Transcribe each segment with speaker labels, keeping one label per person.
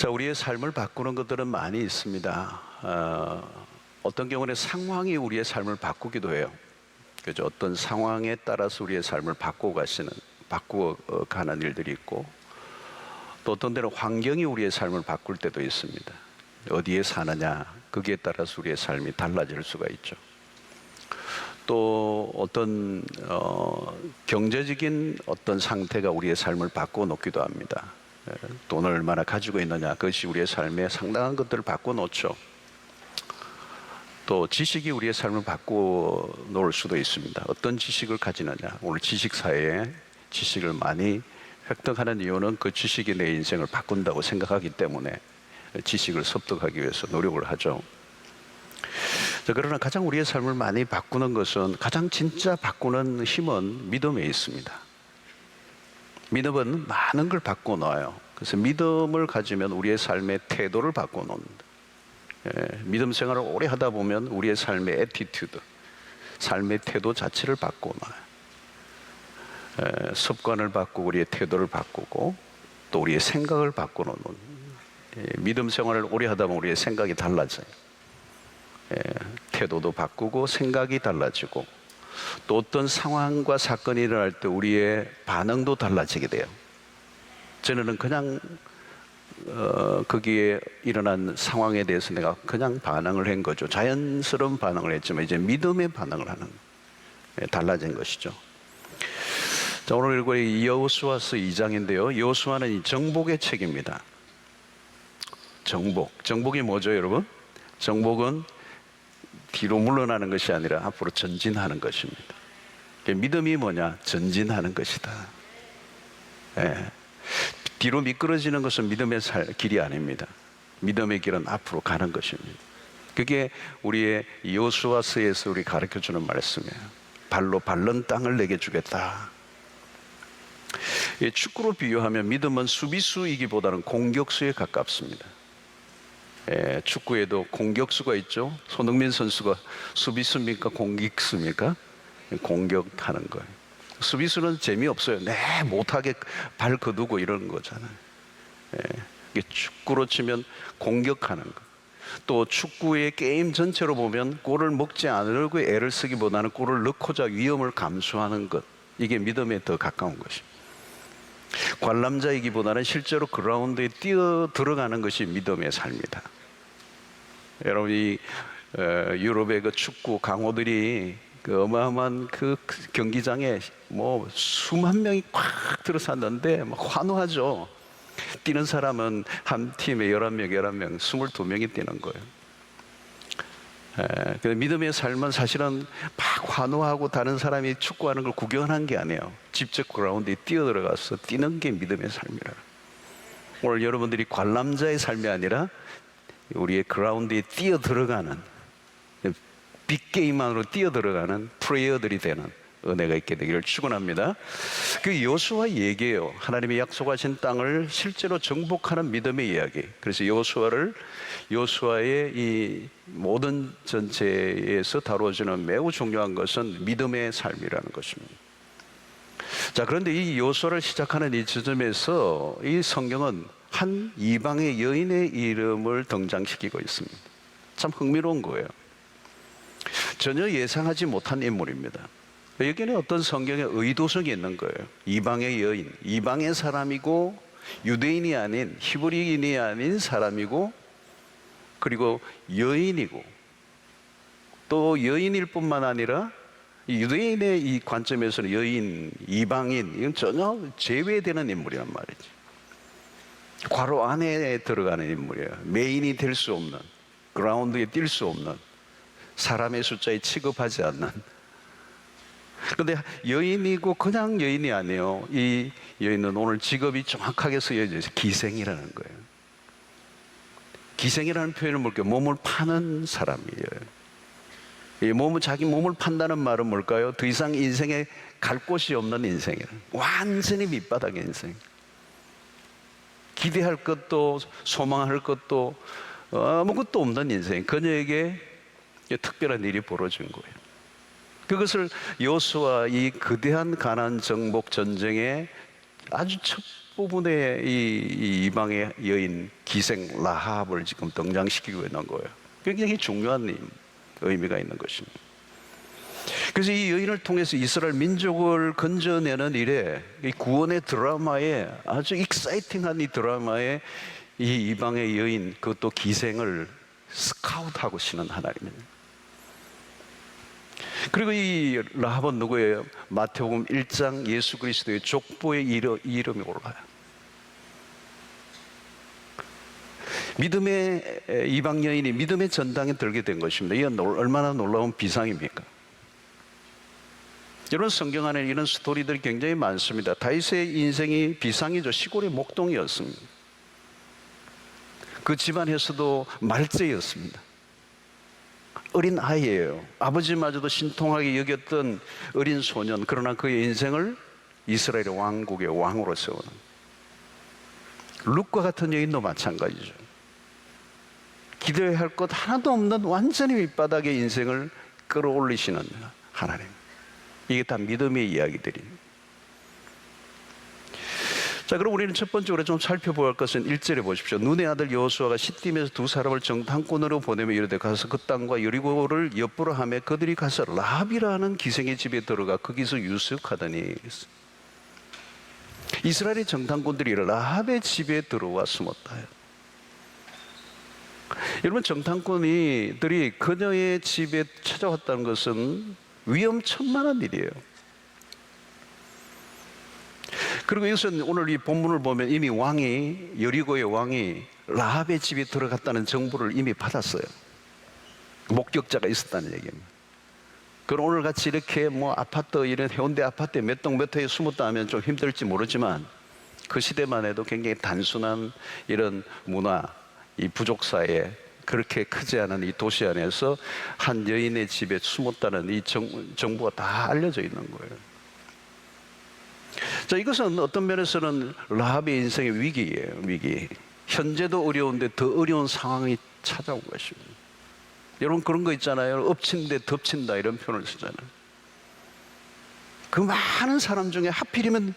Speaker 1: 자, 우리의 삶을 바꾸는 것들은 많이 있습니다. 어떤 경우는 상황이 우리의 삶을 바꾸기도 해요. 그죠? 어떤 상황에 따라서 우리의 삶을 바꾸어 가는 일들이 있고, 또 어떤 때는 환경이 우리의 삶을 바꿀 때도 있습니다. 어디에 사느냐, 거기에 따라서 우리의 삶이 달라질 수가 있죠. 또 어떤 경제적인 어떤 상태가 우리의 삶을 바꿔 놓기도 합니다. 돈을 얼마나 가지고 있느냐, 그것이 우리의 삶에 상당한 것들을 바꿔 놓죠. 또 지식이 우리의 삶을 바꿔 놓을 수도 있습니다. 어떤 지식을 가지느냐. 오늘 지식사회에 지식을 많이 획득하는 이유는 그 지식이 내 인생을 바꾼다고 생각하기 때문에 지식을 습득하기 위해서 노력을 하죠. 그러나 가장 우리의 삶을 많이 바꾸는 것은, 가장 진짜 바꾸는 힘은 믿음에 있습니다. 믿음은 많은 걸 바꿔놓아요. 그래서 믿음을 가지면 우리의 삶의 태도를 바꿔놓는다. 믿음 생활을 오래 하다 보면 우리의 삶의 애티튜드, 삶의 태도 자체를 바꿔놔요. 습관을 바꾸고 우리의 태도를 바꾸고 또 우리의 생각을 바꿔놓는, 믿음 생활을 오래 하다 보면 우리의 생각이 달라져요. 태도도 바꾸고 생각이 달라지고, 또 어떤 상황과 사건이 일어날 때 우리의 반응도 달라지게 돼요. 저는 그냥 거기에 일어난 상황에 대해서 내가 그냥 반응을 한 거죠. 자연스러운 반응을 했지만 이제 믿음의 반응을 하는, 달라진 것이죠. 자, 오늘 읽을 여호수아서 2장인데요. 여호수아는 이 정복의 책입니다. 정복이 뭐죠, 여러분? 정복은 뒤로 물러나는 것이 아니라 앞으로 전진하는 것입니다. 믿음이 뭐냐? 전진하는 것이다. 뒤로 미끄러지는 것은 믿음의 길이 아닙니다. 믿음의 길은 앞으로 가는 것입니다. 그게 우리의 여호수아서에서 우리 가르쳐주는 말씀이에요. 발로 밟는 땅을 내게 주겠다. 축구로 비유하면 믿음은 수비수이기보다는 공격수에 가깝습니다. 축구에도 공격수가 있죠. 손흥민 선수가 수비수입니까? 공격수입니까? 공격하는 거예요. 수비수는 재미없어요. 못하게 발 거두고 이러는 거잖아요. 축구로 치면 공격하는 거. 또 축구의 게임 전체로 보면 골을 먹지 않으려고 애를 쓰기보다는 골을 넣고자 위험을 감수하는 것, 이게 믿음에 더 가까운 것입니다. 관람자이기보다는 실제로 그라운드에 뛰어 들어가는 것이 믿음의 삶이다. 여러분, 이 유럽의 그 축구 강호들이 그 어마어마한 그 경기장에 뭐 수만 명이 꽉 들어섰는데 막 환호하죠. 뛰는 사람은 한 팀에 11명, 22명이 뛰는 거예요. 믿음의 삶은 사실은 막 환호하고 다른 사람이 축구하는 걸 구경하는 게 아니에요. 직접 그라운드에 뛰어들어가서 뛰는 게 믿음의 삶이라. 오늘 여러분들이 관람자의 삶이 아니라 우리의 그라운드에 뛰어들어가는, 빅게임 안으로 뛰어들어가는 플레이어들이 되는 은혜가 있게 되기를 축원합니다. 그 여호수아 얘기예요. 하나님이 약속하신 땅을 실제로 정복하는 믿음의 이야기. 그래서 여호수아의 이 모든 전체에서 다루어지는 매우 중요한 것은 믿음의 삶이라는 것입니다. 자, 그런데 이 여호수아를 시작하는 이 지점에서 이 성경은 한 이방의 여인의 이름을 등장시키고 있습니다. 참 흥미로운 거예요. 전혀 예상하지 못한 인물입니다. 여기는 어떤 성경의 의도성이 있는 거예요. 이방의 여인, 이방의 사람이고 유대인이 아닌, 히브리인이 아닌 사람이고, 그리고 여인이고, 또 여인일 뿐만 아니라 유대인의 이 관점에서는 여인, 이방인, 이건 전혀 제외되는 인물이란 말이지. 괄호 안에 들어가는 인물이에요. 메인이 될 수 없는, 그라운드에 뛸 수 없는, 사람의 숫자에 취급하지 않는. 그런데 여인이고 그냥 여인이 아니에요. 이 여인은 오늘 직업이 정확하게 쓰여져 있어요. 기생이라는 거예요. 기생이라는 표현을 뭘까요? 몸을 파는 사람이에요. 자기 몸을 판다는 말은 뭘까요? 더 이상 인생에 갈 곳이 없는 인생이에요. 완전히 밑바닥의 인생. 기대할 것도 소망할 것도 아무것도 없는 인생. 그녀에게 특별한 일이 벌어진 거예요. 그것을 여호수아 이 거대한 가나안 정복 전쟁의 아주 첫 부분에 이 이방의 여인 기생 라합을 지금 등장시키고 있는 거예요. 굉장히 중요한 의미가 있는 것입니다. 그래서 이 여인을 통해서 이스라엘 민족을 건져내는 일에, 이 구원의 드라마에, 아주 익사이팅한 이 드라마에 이 이방의 여인, 그것도 기생을 스카우트하고 시는 하나님입니다. 그리고 이 라합은 누구예요? 마태복음 1장 예수 그리스도의 족보의 이름이 올라요. 믿음의 이방 여인이 믿음의 전당에 들게 된 것입니다. 이건 얼마나 놀라운 비상입니까? 여러분, 성경 안에 이런 스토리들이 굉장히 많습니다. 다윗의 인생이 비상이죠. 시골의 목동이었습니다. 그 집안에서도 말제였습니다. 어린 아이예요. 아버지마저도 신통하게 여겼던 어린 소년. 그러나 그의 인생을 이스라엘의 왕국의 왕으로 세우는, 룻과 같은 여인도 마찬가지죠. 기대해야 할 것 하나도 없는 완전히 밑바닥의 인생을 끌어올리시는 하나님. 이게 다 믿음의 이야기들입니다. 자, 그럼 우리는 첫 번째로 좀 살펴볼 것은 1절에 보십시오. 눈의 아들 여호수아가 시딤에서 두 사람을 정탐꾼으로 보내며 이르되 가서 그 땅과 여리고를 엿보러 하며 그들이 가서 라합이라는 기생의 집에 들어가 거기서 유숙하더니, 이스라엘의 정탐꾼들이 라합의 집에 들어와 숨었다. 여러분, 정탐꾼들이 그녀의 집에 찾아왔다는 것은 위험천만한 일이에요. 그리고 이것은 오늘 이 본문을 보면 이미 여리고의 왕이 라합의 집에 들어갔다는 정보를 이미 받았어요. 목격자가 있었다는 얘기입니다. 그럼 오늘 같이 이렇게 아파트, 이런 해운대 아파트에 몇 동 몇 호에 숨었다 하면 좀 힘들지 모르지만, 그 시대만 해도 굉장히 단순한 이런 문화, 이 부족 사회에 그렇게 크지 않은 이 도시 안에서 한 여인의 집에 숨었다는 이 정보가 다 알려져 있는 거예요. 자, 이것은 어떤 면에서는 라합의 인생의 위기예요. 위기. 현재도 어려운데 더 어려운 상황이 찾아온 것입니다. 여러분, 그런 거 있잖아요. 엎친 데 덮친다, 이런 표현을 쓰잖아요. 그 많은 사람 중에 하필이면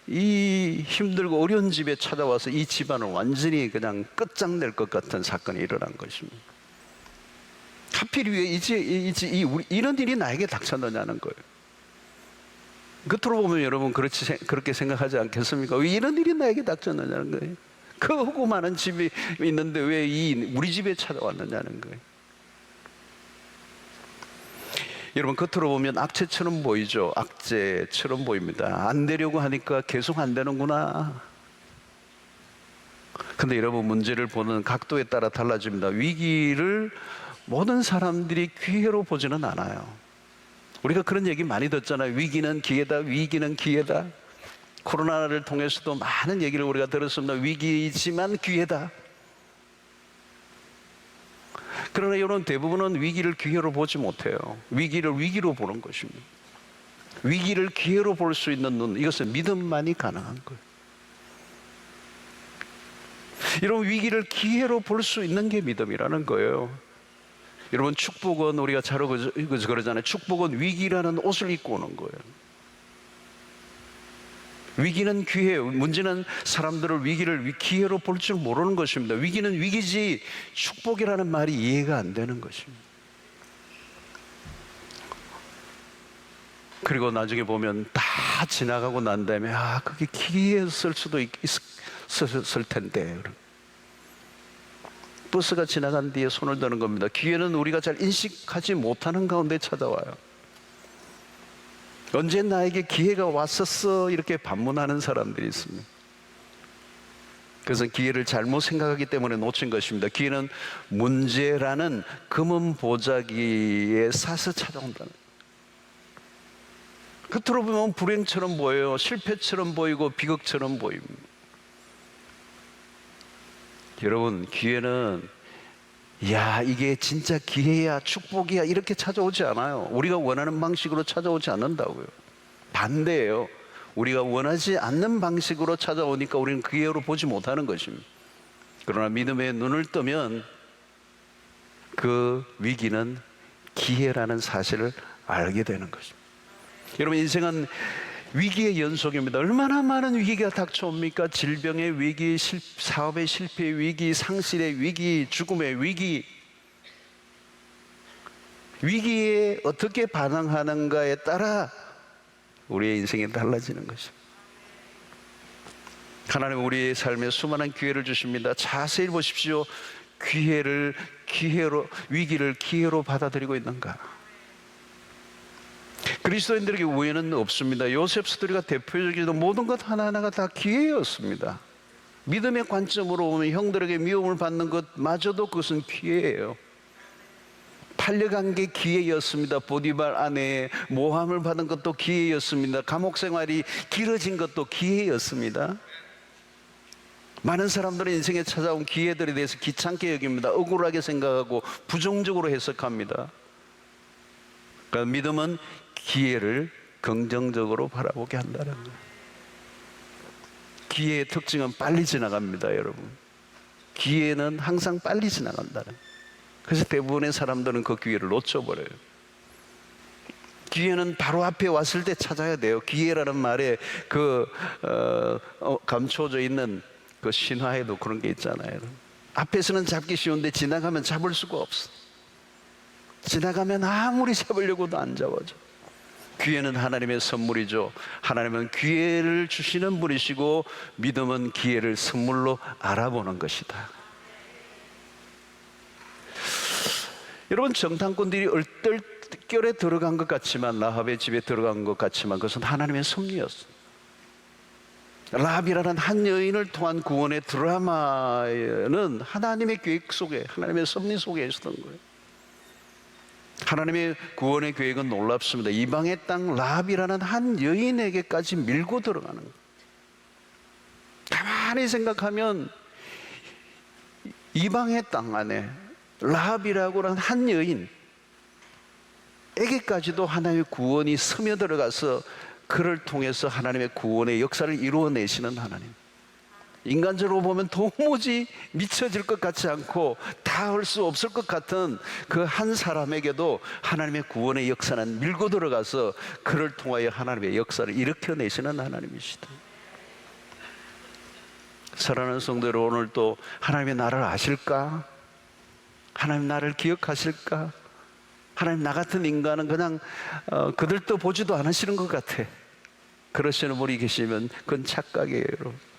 Speaker 1: 이 힘들고 어려운 집에 찾아와서 이 집안을 완전히 그냥 끝장낼 것 같은 사건이 일어난 것입니다. 하필 왜 이런 일이 나에게 닥쳤느냐는 거예요. 겉으로 보면 여러분 그렇게 생각하지 않겠습니까? 왜 이런 일이 나에게 닥쳤느냐는 거예요. 그 크고 많은 집이 있는데 왜 우리 집에 찾아왔느냐는 거예요. 여러분, 겉으로 보면 악재처럼 보이죠. 악재처럼 보입니다. 안 되려고 하니까 계속 안 되는구나. 근데 여러분, 문제를 보는 각도에 따라 달라집니다. 위기를 모든 사람들이 기회로 보지는 않아요. 우리가 그런 얘기 많이 듣잖아요. 위기는 기회다, 위기는 기회다. 코로나를 통해서도 많은 얘기를 우리가 들었습니다. 위기이지만 기회다. 그러나 여러분, 대부분은 위기를 기회로 보지 못해요. 위기를 위기로 보는 것입니다. 위기를 기회로 볼 수 있는 눈, 이것은 믿음만이 가능한 거예요. 여러분, 위기를 기회로 볼 수 있는 게 믿음이라는 거예요. 여러분, 축복은 우리가 잘 그러잖아요. 축복은 위기라는 옷을 입고 오는 거예요. 위기는 기회예요. 문제는 사람들을 위기를 기회로 볼 줄 모르는 것입니다. 위기는 위기지 축복이라는 말이 이해가 안 되는 것입니다. 그리고 나중에 보면 다 지나가고 난 다음에 그게 기회였을 수도 있었을 텐데, 버스가 지나간 뒤에 손을 드는 겁니다. 기회는 우리가 잘 인식하지 못하는 가운데 찾아와요. 언제 나에게 기회가 왔었어? 이렇게 반문하는 사람들이 있습니다. 그래서 기회를 잘못 생각하기 때문에 놓친 것입니다. 기회는 문제라는 금은 보자기에 사서 찾아온다는, 겉으로 보면 불행처럼 보여요. 실패처럼 보이고 비극처럼 보입니다. 여러분, 기회는 이게 진짜 기회야, 축복이야, 이렇게 찾아오지 않아요. 우리가 원하는 방식으로 찾아오지 않는다고요. 반대예요. 우리가 원하지 않는 방식으로 찾아오니까 우리는 기회로 보지 못하는 것입니다. 그러나 믿음의 눈을 뜨면 그 위기는 기회라는 사실을 알게 되는 것입니다. 여러분, 인생은 위기의 연속입니다. 얼마나 많은 위기가 닥쳐옵니까? 질병의 위기, 사업의 실패의 위기, 상실의 위기, 죽음의 위기. 위기에 어떻게 반응하는가에 따라 우리의 인생이 달라지는 것입니다. 하나님은 우리의 삶에 수많은 기회를 주십니다. 자세히 보십시오. 위기를 기회로 받아들이고 있는가? 그리스도인들에게 우연은 없습니다. 요셉 스토리가 대표적이던 모든 것 하나하나가 다 기회였습니다. 믿음의 관점으로 보면 형들에게 미움을 받는 것마저도 그것은 기회예요. 팔려간 게 기회였습니다. 보디발 아내의 모함을 받은 것도 기회였습니다. 감옥 생활이 길어진 것도 기회였습니다. 많은 사람들은 인생에 찾아온 기회들에 대해서 귀찮게 여깁니다. 억울하게 생각하고 부정적으로 해석합니다. 그러니까 믿음은 기회를 긍정적으로 바라보게 한다는 거예요. 기회의 특징은 빨리 지나갑니다, 여러분. 기회는 항상 빨리 지나간다는 거예요. 그래서 대부분의 사람들은 그 기회를 놓쳐버려요. 기회는 바로 앞에 왔을 때 찾아야 돼요. 기회라는 말에 감춰져 있는 그 신화에도 그런 게 있잖아요. 앞에서는 잡기 쉬운데 지나가면 잡을 수가 없어. 지나가면 아무리 잡으려고도 안 잡아져. 기회는 하나님의 선물이죠. 하나님은 기회를 주시는 분이시고 믿음은 기회를 선물로 알아보는 것이다. 여러분, 정탐꾼들이 얼떨결에 들어간 것 같지만, 라합의 집에 들어간 것 같지만 그것은 하나님의 섭리였어. 라합이라는 한 여인을 통한 구원의 드라마는 하나님의 계획 속에, 하나님의 섭리 속에 있었던 거예요. 하나님의 구원의 계획은 놀랍습니다. 이방의 땅 라합이라는 한 여인에게까지 밀고 들어가는 거예요. 가만히 생각하면 이방의 땅 안에 라합이라고 하는 한 여인에게까지도 하나님의 구원이 스며들어가서 그를 통해서 하나님의 구원의 역사를 이루어내시는 하나님. 인간적으로 보면 도무지 미쳐질 것 같지 않고 다 할 수 없을 것 같은 그 한 사람에게도 하나님의 구원의 역사는 밀고 들어가서 그를 통하여 하나님의 역사를 일으켜내시는 하나님이시다. 사랑하는 성도 여러분, 오늘 또 하나님의 나를 아실까? 하나님 나를 기억하실까? 하나님, 나 같은 인간은 그냥 그들도 보지도 않으시는 것 같아. 그러시는 분이 계시면 그건 착각이에요.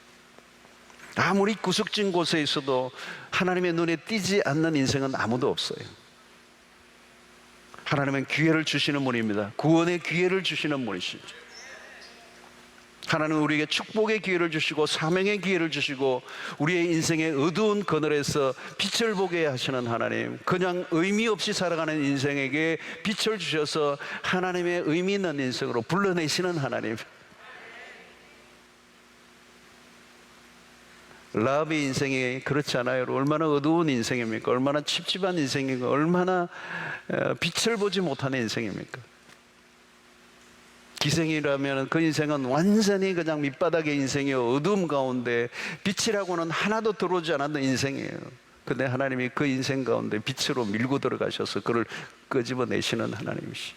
Speaker 1: 아무리 구석진 곳에 있어도 하나님의 눈에 띄지 않는 인생은 아무도 없어요. 하나님은 기회를 주시는 분입니다. 구원의 기회를 주시는 분이시죠. 하나님은 우리에게 축복의 기회를 주시고 사명의 기회를 주시고 우리의 인생의 어두운 그늘에서 빛을 보게 하시는 하나님, 그냥 의미 없이 살아가는 인생에게 빛을 주셔서 하나님의 의미 있는 인생으로 불러내시는 하나님. 라합의 인생이 그렇지 않아요. 얼마나 어두운 인생입니까? 얼마나 찝찝한 인생입니까? 얼마나 빛을 보지 못하는 인생입니까? 기생이라면 그 인생은 완전히 그냥 밑바닥의 인생이요, 어두움 가운데 빛이라고는 하나도 들어오지 않았던 인생이에요. 근데 하나님이 그 인생 가운데 빛으로 밀고 들어가셔서 그를 끄집어내시는 하나님이시.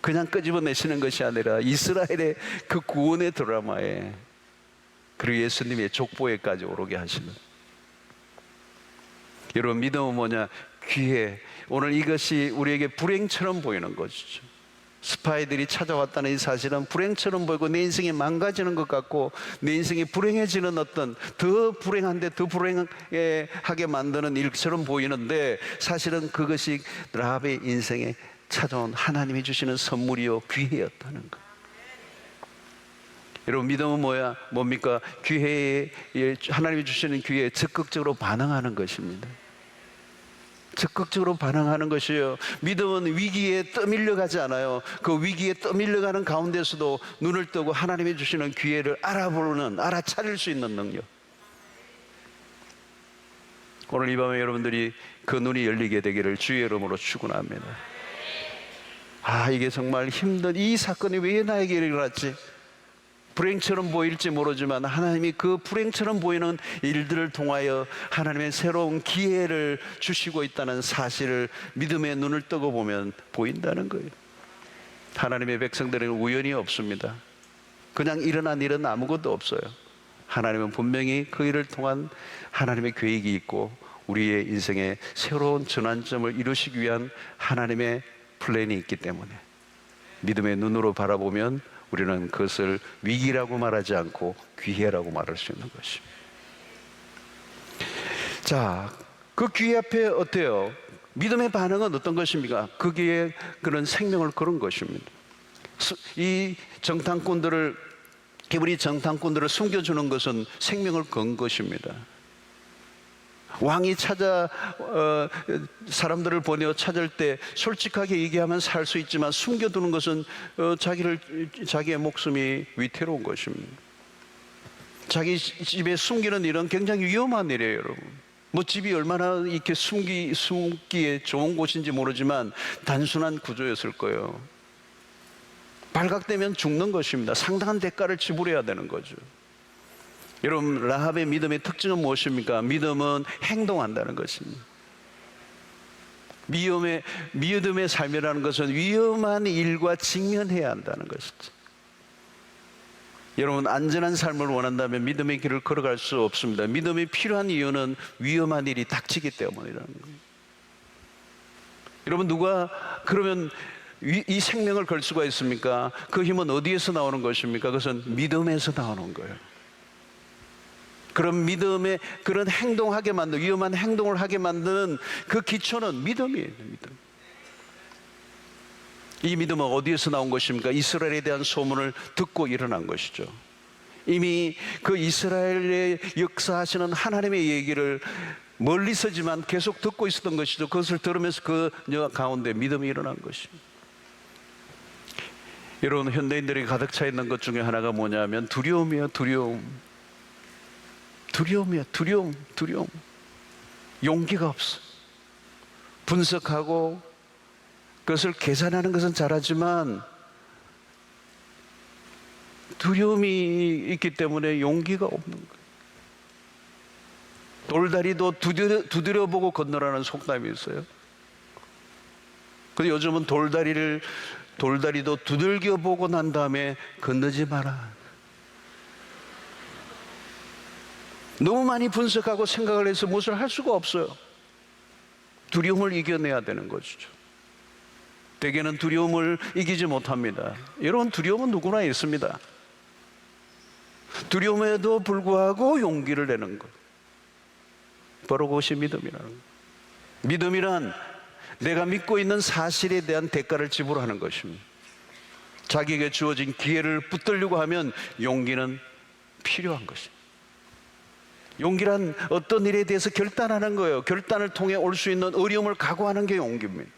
Speaker 1: 그냥 끄집어내시는 것이 아니라 이스라엘의 그 구원의 드라마에, 그리고 예수님의 족보에까지 오르게 하시는. 여러분, 믿음은 뭐냐? 기회. 오늘 이것이 우리에게 불행처럼 보이는 것이죠. 스파이들이 찾아왔다는 이 사실은 불행처럼 보이고 내 인생이 망가지는 것 같고 내 인생이 불행해지는 어떤 더 불행한데 더 불행하게 만드는 일처럼 보이는데, 사실은 그것이 라합의 인생에 찾아온 하나님이 주시는 선물이요, 기회였다는 것. 여러분, 믿음은 뭡니까? 기회에, 하나님이 주시는 기회에 적극적으로 반응하는 것입니다. 적극적으로 반응하는 것이에요. 믿음은 위기에 떠밀려가지 않아요. 그 위기에 떠밀려가는 가운데서도 눈을 뜨고 하나님이 주시는 기회를 알아차릴 수 있는 능력. 오늘 이 밤에 여러분들이 그 눈이 열리게 되기를 주의 이름으로 축원합니다. 이게 정말 힘든, 이 사건이 왜 나에게 일어났지? 불행처럼 보일지 모르지만 하나님이 그 불행처럼 보이는 일들을 통하여 하나님의 새로운 기회를 주시고 있다는 사실을 믿음의 눈을 뜨고 보면 보인다는 거예요. 하나님의 백성들에게는 우연이 없습니다. 그냥 일어난 일은 아무것도 없어요. 하나님은 분명히 그 일을 통한 하나님의 계획이 있고 우리의 인생에 새로운 전환점을 이루시기 위한 하나님의 플랜이 있기 때문에 믿음의 눈으로 바라보면 우리는 그것을 위기라고 말하지 않고 기회라고 말할 수 있는 것입니다. 자, 그 기회 앞에 어때요? 믿음의 반응은 어떤 것입니까? 거기에 그런 생명을 걸은 것입니다. 이 정탐꾼들을, 기분이 정탐꾼들을 숨겨주는 것은 생명을 건 것입니다. 왕이 사람들을 보내어 찾을 때 솔직하게 얘기하면 살 수 있지만 숨겨두는 것은 자기의 목숨이 위태로운 것입니다. 자기 집에 숨기는 일은 굉장히 위험한 일이에요, 여러분. 뭐 집이 얼마나 이렇게 숨기에 좋은 곳인지 모르지만 단순한 구조였을 거예요. 발각되면 죽는 것입니다. 상당한 대가를 지불해야 되는 거죠. 여러분, 라합의 믿음의 특징은 무엇입니까? 믿음은 행동한다는 것입니다. 믿음의 삶이라는 것은 위험한 일과 직면해야 한다는 것이죠. 여러분, 안전한 삶을 원한다면 믿음의 길을 걸어갈 수 없습니다. 믿음이 필요한 이유는 위험한 일이 닥치기 때문이라는 거예요. 여러분, 누가 그러면 이 생명을 걸 수가 있습니까? 그 힘은 어디에서 나오는 것입니까? 그것은 믿음에서 나오는 거예요. 그런 믿음에, 그런 행동하게 만든, 위험한 행동을 하게 만드는 그 기초는 믿음이에요. 믿음. 이 믿음은 어디에서 나온 것입니까? 이스라엘에 대한 소문을 듣고 일어난 것이죠. 이미 그 이스라엘의 역사하시는 하나님의 얘기를 멀리서지만 계속 듣고 있었던 것이죠. 그것을 들으면서 그 가운데 믿음이 일어난 것입니다. 여러분, 현대인들이 가득 차 있는 것 중에 하나가 뭐냐면 두려움이에요. 두려움. 용기가 없어. 분석하고 그것을 계산하는 것은 잘하지만 두려움이 있기 때문에 용기가 없는 거예요. 돌다리도 두드려보고 건너라는 속담이 있어요. 근데 요즘은 돌다리도 두들겨보고 난 다음에 건너지 마라. 너무 많이 분석하고 생각을 해서 무엇을 할 수가 없어요. 두려움을 이겨내야 되는 것이죠. 대개는 두려움을 이기지 못합니다. 여러분, 두려움은 누구나 있습니다. 두려움에도 불구하고 용기를 내는 것, 바로 그것이 믿음이라는 것. 믿음이란 내가 믿고 있는 사실에 대한 대가를 지불하는 것입니다. 자기에게 주어진 기회를 붙들려고 하면 용기는 필요한 것입니다. 용기란 어떤 일에 대해서 결단하는 거예요. 결단을 통해 올 수 있는 어려움을 각오하는 게 용기입니다.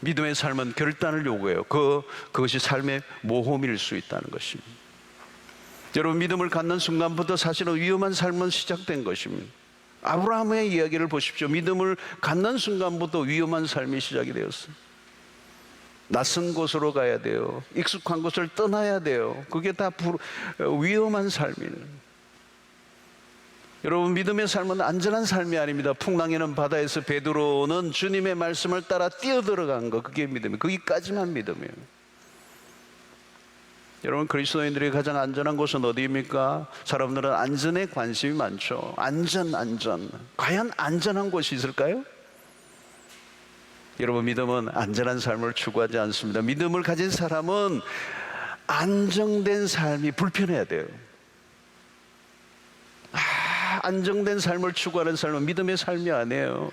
Speaker 1: 믿음의 삶은 결단을 요구해요. 그것이 삶의 모험일 수 있다는 것입니다. 여러분, 믿음을 갖는 순간부터 사실은 위험한 삶은 시작된 것입니다. 아브라함의 이야기를 보십시오. 믿음을 갖는 순간부터 위험한 삶이 시작이 되었어요. 낯선 곳으로 가야 돼요. 익숙한 곳을 떠나야 돼요. 그게 다 위험한 삶이에요. 여러분, 믿음의 삶은 안전한 삶이 아닙니다. 풍랑에는 바다에서 베드로는 주님의 말씀을 따라 뛰어들어간 거, 그게 믿음이에요. 거기까지만 믿음이에요. 여러분, 그리스도인들이 가장 안전한 곳은 어디입니까? 사람들은 안전에 관심이 많죠. 안전. 과연 안전한 곳이 있을까요? 여러분, 믿음은 안전한 삶을 추구하지 않습니다. 믿음을 가진 사람은 안정된 삶이 불편해야 돼요. 안정된 삶을 추구하는 삶은 믿음의 삶이 아니에요.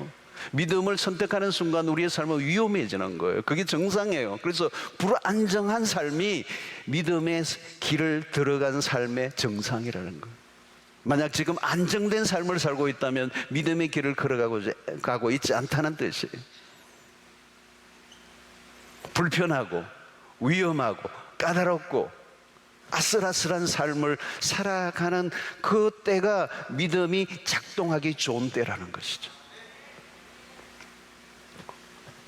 Speaker 1: 믿음을 선택하는 순간 우리의 삶은 위험해지는 거예요. 그게 정상이에요. 그래서 불안정한 삶이 믿음의 길을 들어간 삶의 정상이라는 거예요. 만약 지금 안정된 삶을 살고 있다면 믿음의 길을 걸어가고 있지 않다는 뜻이에요. 불편하고 위험하고 까다롭고 아슬아슬한 삶을 살아가는 그 때가 믿음이 작동하기 좋은 때라는 것이죠.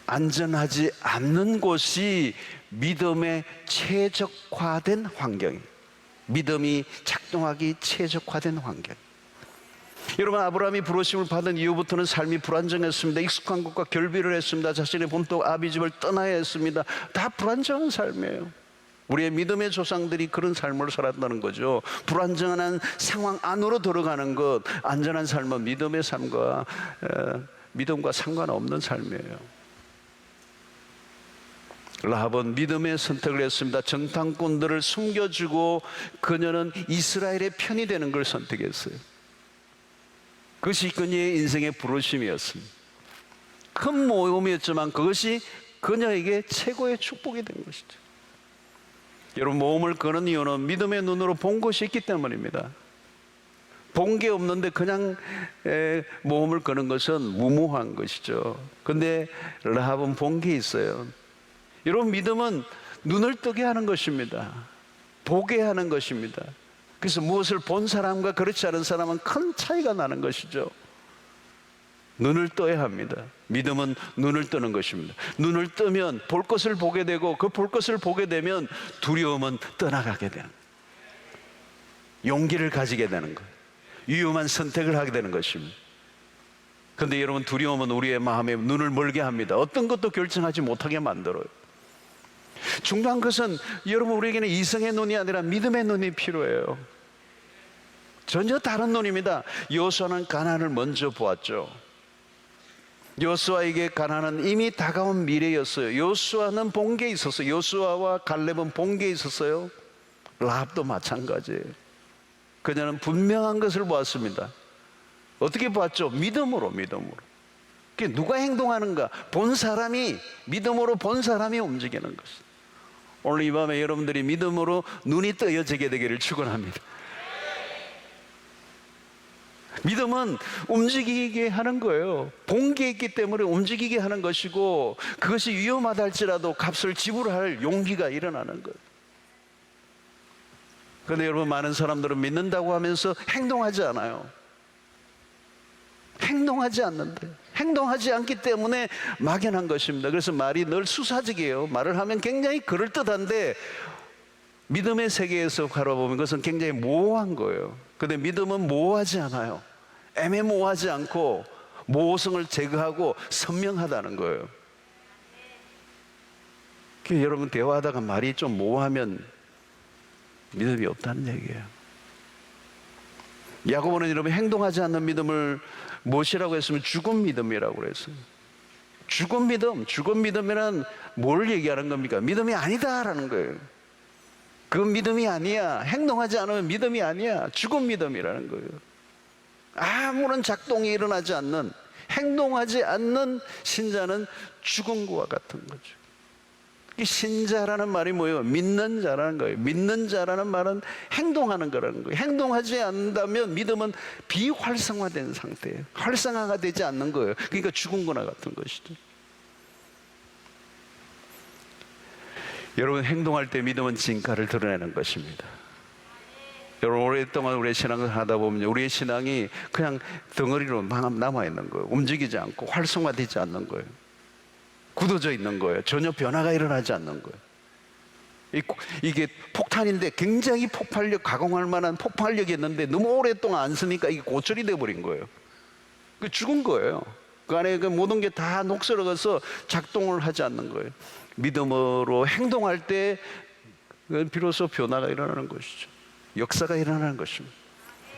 Speaker 1: 안전하지 않는 곳이 믿음에 최적화된 환경이에요. 믿음이 작동하기 최적화된 환경. 여러분, 아브라함이 부르심을 받은 이후부터는 삶이 불안정했습니다. 익숙한 곳과 결별을 했습니다. 자신의 본토 아비 집을 떠나야 했습니다. 다 불안정한 삶이에요. 우리의 믿음의 조상들이 그런 삶을 살았다는 거죠. 불안정한 상황 안으로 들어가는 것, 안전한 삶은 믿음의 삶과 믿음과 상관없는 삶이에요. 라합은 믿음의 선택을 했습니다. 정탐꾼들을 숨겨주고 그녀는 이스라엘의 편이 되는 걸 선택했어요. 그것이 그녀의 인생의 부르심이었습니다. 큰 모험이었지만 그것이 그녀에게 최고의 축복이 된 것이죠. 여러분, 모험을 거는 이유는 믿음의 눈으로 본 것이 있기 때문입니다. 본 게 없는데 그냥 모험을 거는 것은 무모한 것이죠. 그런데 라합은 본 게 있어요. 여러분, 믿음은 눈을 뜨게 하는 것입니다. 보게 하는 것입니다. 그래서 무엇을 본 사람과 그렇지 않은 사람은 큰 차이가 나는 것이죠. 눈을 떠야 합니다. 믿음은 눈을 뜨는 것입니다. 눈을 뜨면 볼 것을 보게 되고 그 볼 것을 보게 되면 두려움은 떠나가게 되는 거예요. 용기를 가지게 되는 거예요. 위험한 선택을 하게 되는 것입니다. 그런데 여러분, 두려움은 우리의 마음에 눈을 멀게 합니다. 어떤 것도 결정하지 못하게 만들어요. 중요한 것은 여러분, 우리에게는 이성의 눈이 아니라 믿음의 눈이 필요해요. 전혀 다른 눈입니다. 여호수아는 가나안을 먼저 보았죠. 여호수아에게 가나안은 이미 다가온 미래였어요. 여호수아는 본 게 있었어요. 여호수아와 갈렙은 본 게 있었어요. 라합도 마찬가지예요. 그녀는 분명한 것을 보았습니다. 어떻게 보았죠? 믿음으로. 누가 행동하는가? 본 사람이, 믿음으로 본 사람이 움직이는 것이죠. 오늘 이 밤에 여러분들이 믿음으로 눈이 뜨여지게 되기를 축원합니다. 믿음은 움직이게 하는 거예요. 본 게 있기 때문에 움직이게 하는 것이고, 그것이 위험하다 할지라도 값을 지불할 용기가 일어나는 거예요. 그런데 여러분, 많은 사람들은 믿는다고 하면서 행동하지 않아요. 행동하지 않는데, 행동하지 않기 때문에 막연한 것입니다. 그래서 말이 늘 수사직이에요. 말을 하면 굉장히 그럴듯한데 믿음의 세계에서 바라보면 그것은 굉장히 모호한 거예요. 그런데 믿음은 모호하지 않아요. 애매모호하지 않고 모호성을 제거하고 선명하다는 거예요. 여러분, 대화하다가 말이 좀 모호하면 믿음이 없다는 얘기예요. 야고보는 여러분, 행동하지 않는 믿음을 무엇이라고 했으면 죽은 믿음이라고 그랬어요. 죽은 믿음이란 뭘 얘기하는 겁니까? 믿음이 아니다라는 거예요. 그건 믿음이 아니야. 행동하지 않으면 믿음이 아니야. 죽은 믿음이라는 거예요. 아무런 작동이 일어나지 않는, 행동하지 않는 신자는 죽은 것과 같은 거죠. 이 신자라는 말이 뭐예요? 믿는 자라는 거예요. 믿는 자라는 말은 행동하는 거라는 거예요. 행동하지 않는다면 믿음은 비활성화된 상태예요. 활성화가 되지 않는 거예요. 그러니까 죽은 거나 같은 것이죠. 여러분, 행동할 때 믿음은 진가를 드러내는 것입니다. 여러분, 오랫동안 우리의 신앙을 하다 보면 우리의 신앙이 그냥 덩어리로 남아있는 거예요. 움직이지 않고 활성화되지 않는 거예요. 굳어져 있는 거예요. 전혀 변화가 일어나지 않는 거예요. 이게 폭탄인데 굉장히 폭발력, 가공할 만한 폭발력이 있는데 너무 오랫동안 안 쓰니까 이게 고철이 돼버린 거예요. 죽은 거예요. 그 안에 그 모든 게 다 녹슬어가서 작동을 하지 않는 거예요. 믿음으로 행동할 때 비로소 변화가 일어나는 것이죠. 역사가 일어나는 것입니다.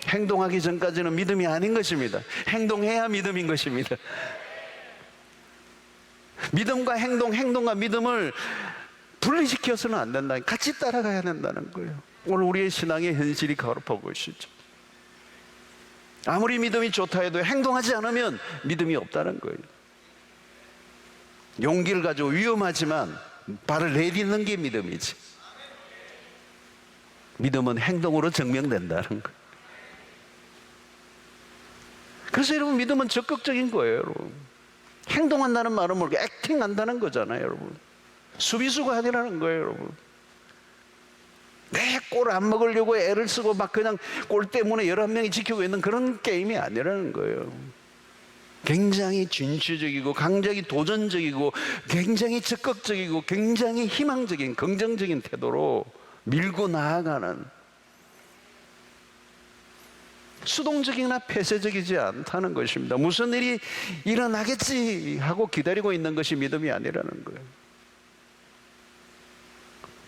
Speaker 1: 행동하기 전까지는 믿음이 아닌 것입니다. 행동해야 믿음인 것입니다. 믿음과 행동과 믿음을 분리시켜서는 안 된다. 같이 따라가야 된다는 거예요. 오늘 우리의 신앙의 현실이 거듭하고 있죠. 아무리 믿음이 좋다 해도 행동하지 않으면 믿음이 없다는 거예요. 용기를 가지고 위험하지만 발을 내딛는 게 믿음이지. 믿음은 행동으로 증명된다는 거예요. 그래서 여러분, 믿음은 적극적인 거예요, 여러분. 행동한다는 말은 모르게 액팅한다는 거잖아요, 여러분. 수비수가 아니라는 거예요, 여러분. 내 골 안 먹으려고 애를 쓰고 막 그냥 골 때문에 11명이 지키고 있는 그런 게임이 아니라는 거예요. 굉장히 진취적이고 굉장히 도전적이고 굉장히 적극적이고 굉장히 희망적인 긍정적인 태도로 밀고 나아가는, 수동적이나 폐쇄적이지 않다는 것입니다. 무슨 일이 일어나겠지 하고 기다리고 있는 것이 믿음이 아니라는 거예요.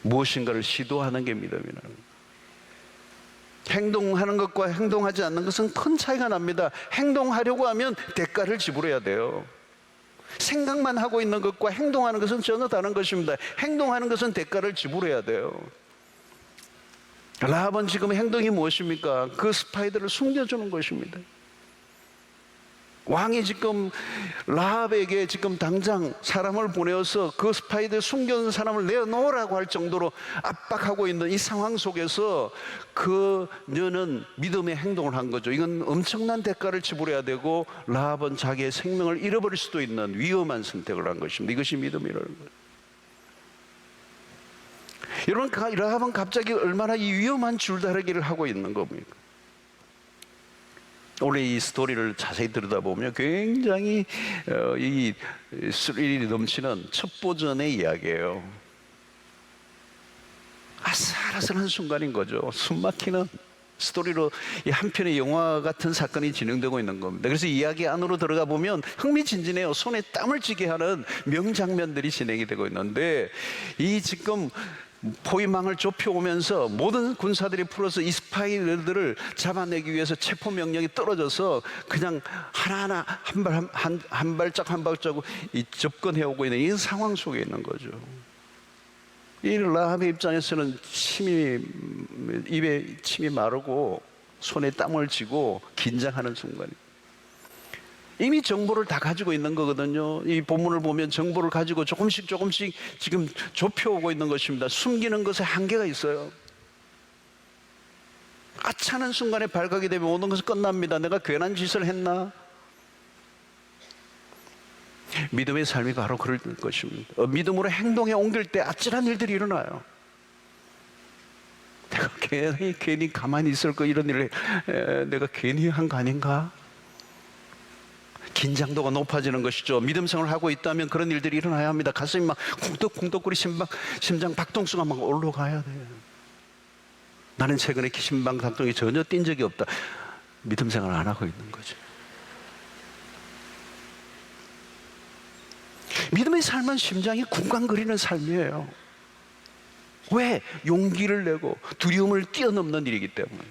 Speaker 1: 무엇인가를 시도하는 게 믿음이라는 거예요. 행동하는 것과 행동하지 않는 것은 큰 차이가 납니다. 행동하려고 하면 대가를 지불해야 돼요. 생각만 하고 있는 것과 행동하는 것은 전혀 다른 것입니다. 행동하는 것은 대가를 지불해야 돼요. 라합은 지금 행동이 무엇입니까? 그 스파이들을 숨겨주는 것입니다. 왕이 지금 라합에게 지금 당장 사람을 보내어서 그 스파이들 숨겨둔 사람을 내어놓으라고 할 정도로 압박하고 있는 이 상황 속에서 그녀는 믿음의 행동을 한 거죠. 이건 엄청난 대가를 지불해야 되고 라합은 자기의 생명을 잃어버릴 수도 있는 위험한 선택을 한 것입니다. 이것이 믿음이라는 거예요. 여러분, 라합은 갑자기 얼마나 이 위험한 줄다리기를 하고 있는 겁니까? 오늘 이 스토리를 자세히 들여다보면 굉장히 이 스릴이 넘치는 첩보전의 이야기예요. 아슬아슬한 순간인 거죠. 숨막히는 스토리로 이 한 편의 영화 같은 사건이 진행되고 있는 겁니다. 그래서 이야기 안으로 들어가 보면 흥미진진해요. 손에 땀을 쥐게 하는 명장면들이 진행이 되고 있는데, 이 지금 포위망을 좁혀오면서 모든 군사들이 풀어서 이 스파이들을 잡아내기 위해서 체포 명령이 떨어져서 그냥 하나하나 한 발짝 이 접근해오고 있는 이 상황 속에 있는 거죠. 이 라합의 입장에서는 입에 침이 마르고 손에 땀을 쥐고 긴장하는 순간이에요. 이미 정보를 다 가지고 있는 거거든요. 이 본문을 보면 정보를 가지고 조금씩 지금 좁혀오고 있는 것입니다. 숨기는 것에 한계가 있어요. 아차는 순간에 발각이 되면 모든 것은 끝납니다. 내가 괜한 짓을 했나? 믿음의 삶이 바로 그럴 것입니다. 믿음으로 행동에 옮길 때 아찔한 일들이 일어나요. 내가 괜히 가만히 있을 거, 이런 일을 내가 괜히 한 거 아닌가? 긴장도가 높아지는 것이죠. 믿음 생활을 하고 있다면 그런 일들이 일어나야 합니다. 가슴이 막 쿵떡쿵떡거리 심장 박동수가 막 올라가야 돼요. 나는 최근에 심장 박동이 전혀 뛴 적이 없다. 믿음 생활을 안 하고 있는 거죠. 믿음의 삶은 심장이 쿵쾅거리는 삶이에요. 왜? 용기를 내고 두려움을 뛰어넘는 일이기 때문에,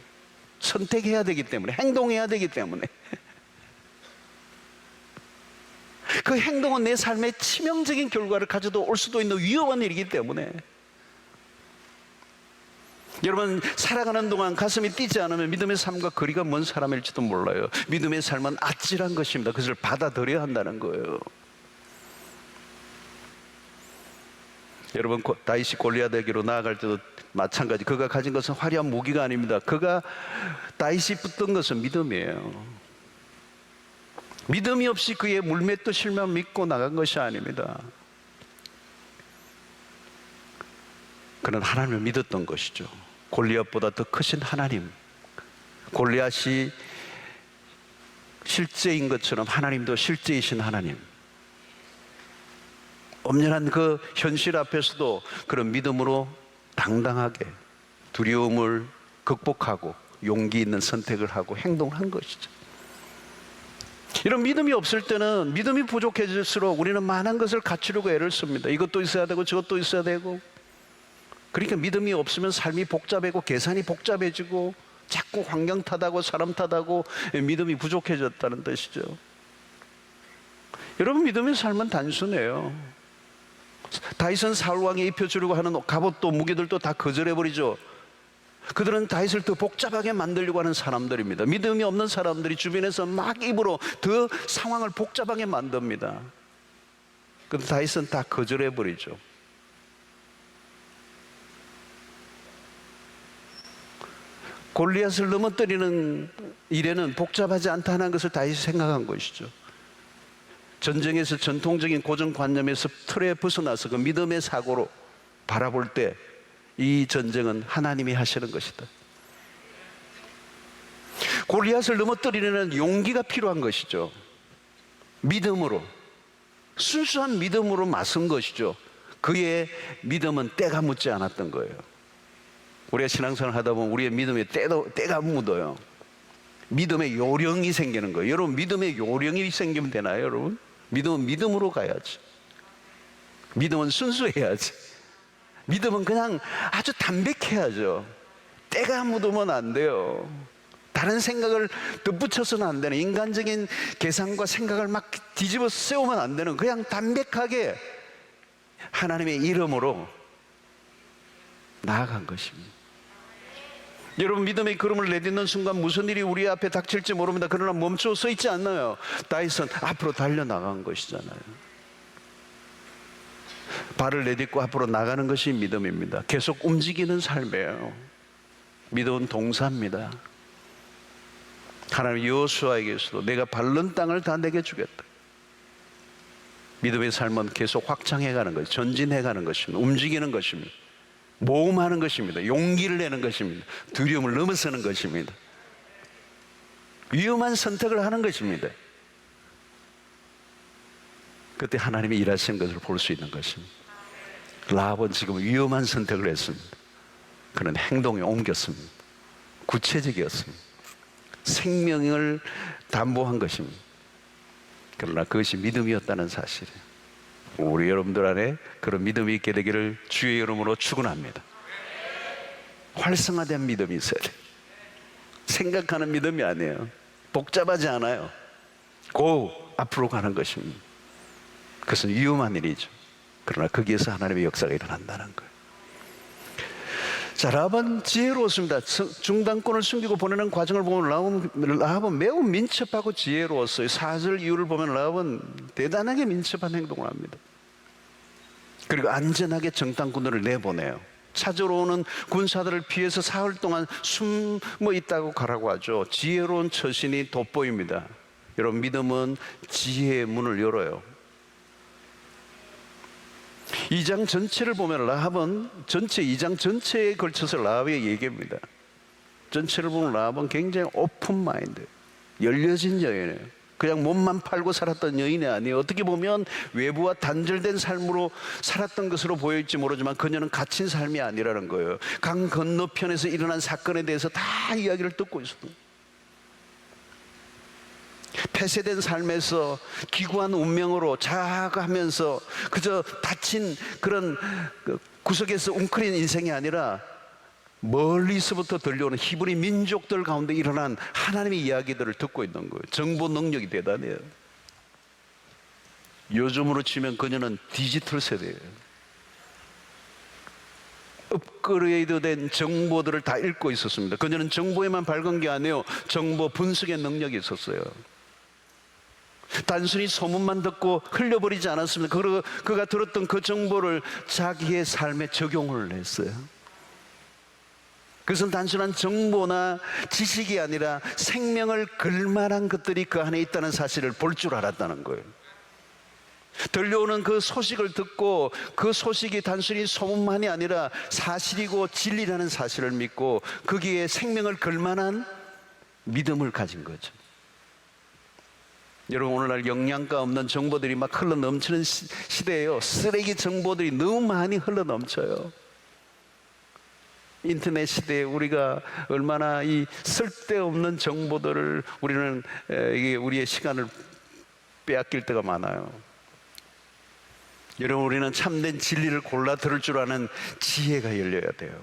Speaker 1: 선택해야 되기 때문에, 행동해야 되기 때문에. 그 행동은 내 삶에 치명적인 결과를 가져다 올 수도 있는 위험한 일이기 때문에, 여러분, 살아가는 동안 가슴이 뛰지 않으면 믿음의 삶과 거리가 먼 사람일지도 몰라요. 믿음의 삶은 아찔한 것입니다. 그것을 받아들여야 한다는 거예요. 여러분, 다윗이 골리앗에게로 나아갈 때도 마찬가지. 그가 가진 것은 화려한 무기가 아닙니다. 다윗이 붙든 것은 믿음이에요. 믿음이 없이 그의 물맷돌실만 믿고 나간 것이 아닙니다. 그는 하나님을 믿었던 것이죠. 골리앗보다 더 크신 하나님, 골리앗이 실제인 것처럼 하나님도 실제이신 하나님, 엄연한 그 현실 앞에서도 그런 믿음으로 당당하게 두려움을 극복하고 용기 있는 선택을 하고 행동한 것이죠. 이런 믿음이 없을 때는, 믿음이 부족해질수록 우리는 많은 것을 갖추려고 애를 씁니다. 이것도 있어야 되고 저것도 있어야 되고. 그러니까 믿음이 없으면 삶이 복잡해지고 계산이 복잡해지고 자꾸 환경 탓하고 사람 탓하고 믿음이 부족해졌다는 뜻이죠. 여러분, 믿음의 삶은 단순해요. 다윗은 사울 왕이 입혀주려고 하는 갑옷도 무기들도 다 거절해버리죠. 그들은 다윗을 더 복잡하게 만들려고 하는 사람들입니다. 믿음이 없는 사람들이 주변에서 막 입으로 더 상황을 복잡하게 만듭니다. 그런데 다윗은 다 거절해버리죠. 골리앗을 넘어뜨리는 일에는 복잡하지 않다는 것을 다윗이 생각한 것이죠. 전쟁에서 전통적인 고정관념에서 틀에 벗어나서 그 믿음의 사고로 바라볼 때 이 전쟁은 하나님이 하시는 것이다. 골리앗을 넘어뜨리려는 용기가 필요한 것이죠. 믿음으로, 순수한 믿음으로 맞선 것이죠. 그의 믿음은 때가 묻지 않았던 거예요. 우리가 신앙생활을 하다 보면 우리의 믿음에 때가 묻어요. 믿음의 요령이 생기는 거예요. 여러분, 믿음의 요령이 생기면 되나요, 여러분? 믿음은 믿음으로 가야지. 믿음은 순수해야지. 믿음은 그냥 아주 담백해야죠. 때가 묻으면 안 돼요. 다른 생각을 덧붙여서는 안 되는, 인간적인 계산과 생각을 막 뒤집어 세우면 안 되는, 그냥 담백하게 하나님의 이름으로 나아간 것입니다. 여러분, 믿음의 걸음을 내딛는 순간 무슨 일이 우리 앞에 닥칠지 모릅니다. 그러나 멈춰 서 있지 않나요? 다윗은 앞으로 달려나간 것이잖아요. 발을 내딛고 앞으로 나가는 것이 믿음입니다. 계속 움직이는 삶이에요. 믿음은 동사입니다. 하나님 여호수아에게서도 내가 밟는 땅을 다 내게 주겠다. 믿음의 삶은 계속 확장해가는 것입니다. 전진해가는 것입니다. 움직이는 것입니다. 모험하는 것입니다. 용기를 내는 것입니다. 두려움을 넘어서는 것입니다. 위험한 선택을 하는 것입니다. 그때 하나님이 일하시는 것을 볼 수 있는 것입니다. 라합은 지금 위험한 선택을 했습니다. 그런 행동에 옮겼습니다. 구체적이었습니다. 생명을 담보한 것입니다. 그러나 그것이 믿음이었다는 사실이에요. 우리 여러분들 안에 그런 믿음이 있게 되기를 주의 이름으로 축원합니다. 활성화된 믿음이 있어야 돼요. 생각하는 믿음이 아니에요. 복잡하지 않아요. 앞으로 가는 것입니다. 그것은 위험한 일이죠. 그러나 거기에서 하나님의 역사가 일어난다는 거예요. 자, 라합은 지혜로웠습니다. 중단권을 숨기고 보내는 과정을 보면 라합은 매우 민첩하고 지혜로웠어요. 4절 이유를 보면 라합은 대단하게 민첩한 행동을 합니다. 그리고 안전하게 정탐꾼들을 내보내요. 찾으러 오는 군사들을 피해서 사흘 동안 숨어 있다고 가라고 하죠. 지혜로운 처신이 돋보입니다. 여러분, 믿음은 지혜의 문을 열어요. 2장 전체를 보면 라합은 2장 전체에 걸쳐서 라합의 얘기입니다. 전체를 보면 라합은 굉장히 오픈 마인드, 열려진 여인이에요. 그냥 몸만 팔고 살았던 여인이 아니에요. 어떻게 보면 외부와 단절된 삶으로 살았던 것으로 보일지 모르지만 그녀는 갇힌 삶이 아니라는 거예요. 강 건너편에서 일어난 사건에 대해서 다 이야기를 듣고 있었어요. 폐쇄된 삶에서 기구한 운명으로 자아가면서 그저 다친 그런 구석에서 웅크린 인생이 아니라 멀리서부터 들려오는 히브리 민족들 가운데 일어난 하나님의 이야기들을 듣고 있는 거예요. 정보 능력이 대단해요. 요즘으로 치면 그녀는 디지털 세대예요. 업그레이드된 정보들을 다 읽고 있었습니다. 그녀는 정보에만 밝은 게 아니에요. 정보 분석의 능력이 있었어요. 단순히 소문만 듣고 흘려버리지 않았습니다. 그가 들었던 그 정보를 자기의 삶에 적용을 했어요. 그것은 단순한 정보나 지식이 아니라 생명을 걸만한 것들이 그 안에 있다는 사실을 볼 줄 알았다는 거예요. 들려오는 그 소식을 듣고 그 소식이 단순히 소문만이 아니라 사실이고 진리라는 사실을 믿고 거기에 생명을 걸만한 믿음을 가진 거죠. 여러분, 오늘날 영양가 없는 정보들이 막 흘러넘치는 시대예요. 쓰레기 정보들이 너무 많이 흘러넘쳐요. 인터넷 시대에 우리가 얼마나 이 쓸데없는 정보들을 우리는 이게 우리의 시간을 빼앗길 때가 많아요. 여러분, 우리는 참된 진리를 골라 들을 줄 아는 지혜가 열려야 돼요.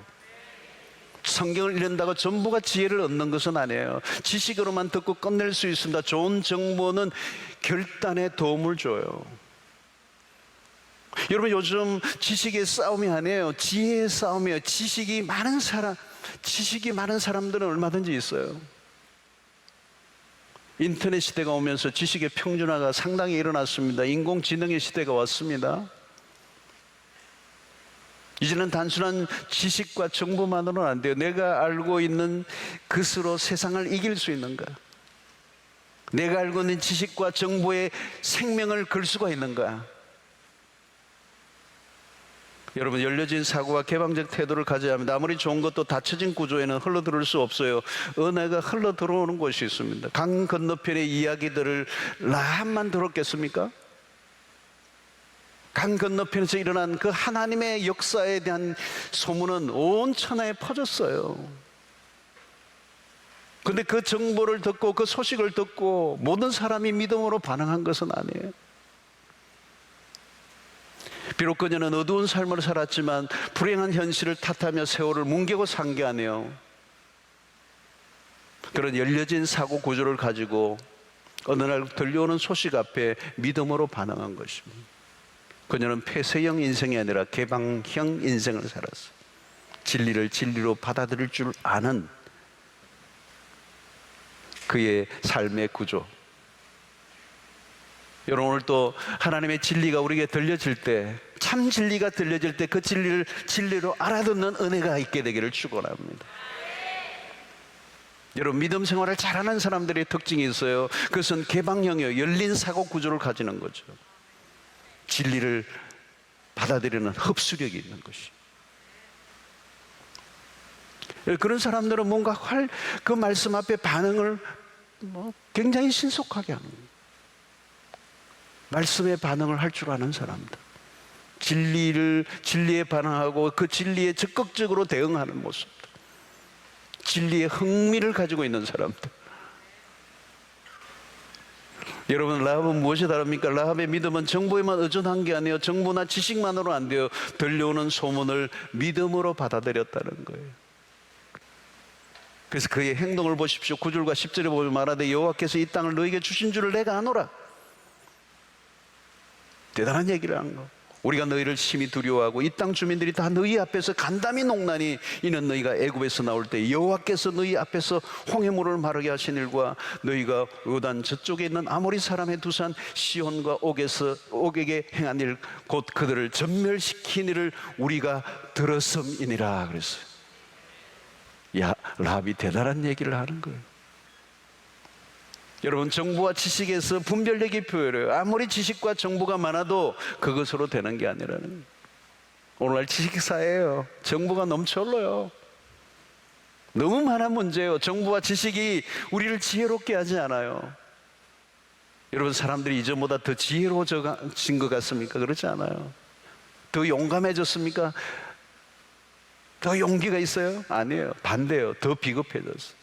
Speaker 1: 성경을 읽는다고 전부가 지혜를 얻는 것은 아니에요. 지식으로만 듣고 끝낼 수 있습니다. 좋은 정보는 결단에 도움을 줘요. 여러분, 요즘 지식의 싸움이 아니에요. 지혜의 싸움이에요. 지식이 많은 사람들은 얼마든지 있어요. 인터넷 시대가 오면서 지식의 평준화가 상당히 일어났습니다. 인공지능의 시대가 왔습니다. 이제는 단순한 지식과 정보만으로는 안 돼요. 내가 알고 있는 것으로 세상을 이길 수 있는가? 내가 알고 있는 지식과 정보에 생명을 걸 수가 있는가? 여러분, 열려진 사고와 개방적 태도를 가져야 합니다. 아무리 좋은 것도 닫혀진 구조에는 흘러들어올 수 없어요. 은혜가 흘러들어오는 곳이 있습니다. 강 건너편의 이야기들을 라합만 들었겠습니까? 강 건너편에서 일어난 그 하나님의 역사에 대한 소문은 온 천하에 퍼졌어요. 그런데 그 정보를 듣고 그 소식을 듣고 모든 사람이 믿음으로 반응한 것은 아니에요. 비록 그녀는 어두운 삶을 살았지만 불행한 현실을 탓하며 세월을 뭉개고 산 게 아니에요. 그런 열려진 사고 구조를 가지고 어느 날 들려오는 소식 앞에 믿음으로 반응한 것입니다. 그녀는 폐쇄형 인생이 아니라 개방형 인생을 살았어요. 진리를 진리로 받아들일 줄 아는 그의 삶의 구조. 여러분, 오늘 또 하나님의 진리가 우리에게 들려질 때, 참 진리가 들려질 때 그 진리를 진리로 알아듣는 은혜가 있게 되기를 축원합니다. 여러분, 믿음 생활을 잘하는 사람들의 특징이 있어요. 그것은 개방형이에요. 열린 사고 구조를 가지는 거죠. 진리를 받아들이는 흡수력이 있는 것이. 그런 사람들은 뭔가 그 말씀 앞에 반응을 굉장히 신속하게 하는 거예요. 말씀에 반응을 할 줄 아는 사람들, 진리에 반응하고 그 진리에 적극적으로 대응하는 모습들, 진리에 흥미를 가지고 있는 사람들. 여러분, 라합은 무엇이 다릅니까? 라합의 믿음은 정보에만 의존한 게 아니에요. 정보나 지식만으로 안 돼요. 들려오는 소문을 믿음으로 받아들였다는 거예요. 그래서 그의 행동을 보십시오. 9절과 10절에 보면 말하되 여호와께서 이 땅을 너에게 주신 줄을 내가 아노라. 대단한 얘기를 하는 거. 우리가 너희를 심히 두려워하고 이 땅 주민들이 다 너희 앞에서 간담이 농나니 이는 너희가 애굽에서 나올 때 여호와께서 너희 앞에서 홍해물을 마르게 하신 일과 너희가 요단 저쪽에 있는 아모리 사람의 두산 시온과 옥에게 행한 일 곧 그들을 전멸시킨 일을 우리가 들었음이니라 그랬어요. 야, 라합이 대단한 얘기를 하는 거예요. 여러분, 정보와 지식에서 분별력이 표현해요. 아무리 지식과 정보가 많아도 그것으로 되는 게 아니라는 거예요. 오늘날 지식사회예요. 정보가 넘쳐 흘러요. 너무 많은 문제예요. 정보와 지식이 우리를 지혜롭게 하지 않아요. 여러분, 사람들이 이전보다 더 지혜로워진 것 같습니까? 그렇지 않아요. 더 용감해졌습니까? 더 용기가 있어요? 아니에요. 반대예요. 더 비겁해졌어요.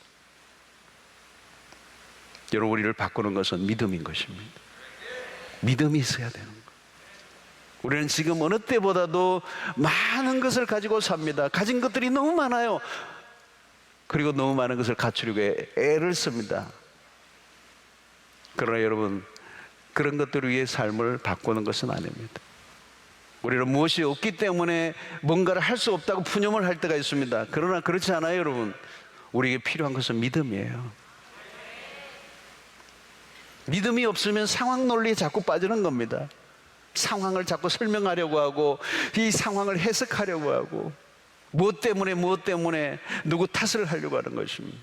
Speaker 1: 여러분, 우리를 바꾸는 것은 믿음인 것입니다. 믿음이 있어야 되는 거예요. 우리는 지금 어느 때보다도 많은 것을 가지고 삽니다. 가진 것들이 너무 많아요. 그리고 너무 많은 것을 갖추려고 애를 씁니다. 그러나 여러분, 그런 것들을 위해 삶을 바꾸는 것은 아닙니다. 우리는 무엇이 없기 때문에 뭔가를 할 수 없다고 푸념을 할 때가 있습니다. 그러나 그렇지 않아요, 여러분. 우리에게 필요한 것은 믿음이에요. 믿음이 없으면 상황 논리에 자꾸 빠지는 겁니다. 상황을 자꾸 설명하려고 하고 이 상황을 해석하려고 하고 무엇 때문에 누구 탓을 하려고 하는 것입니다.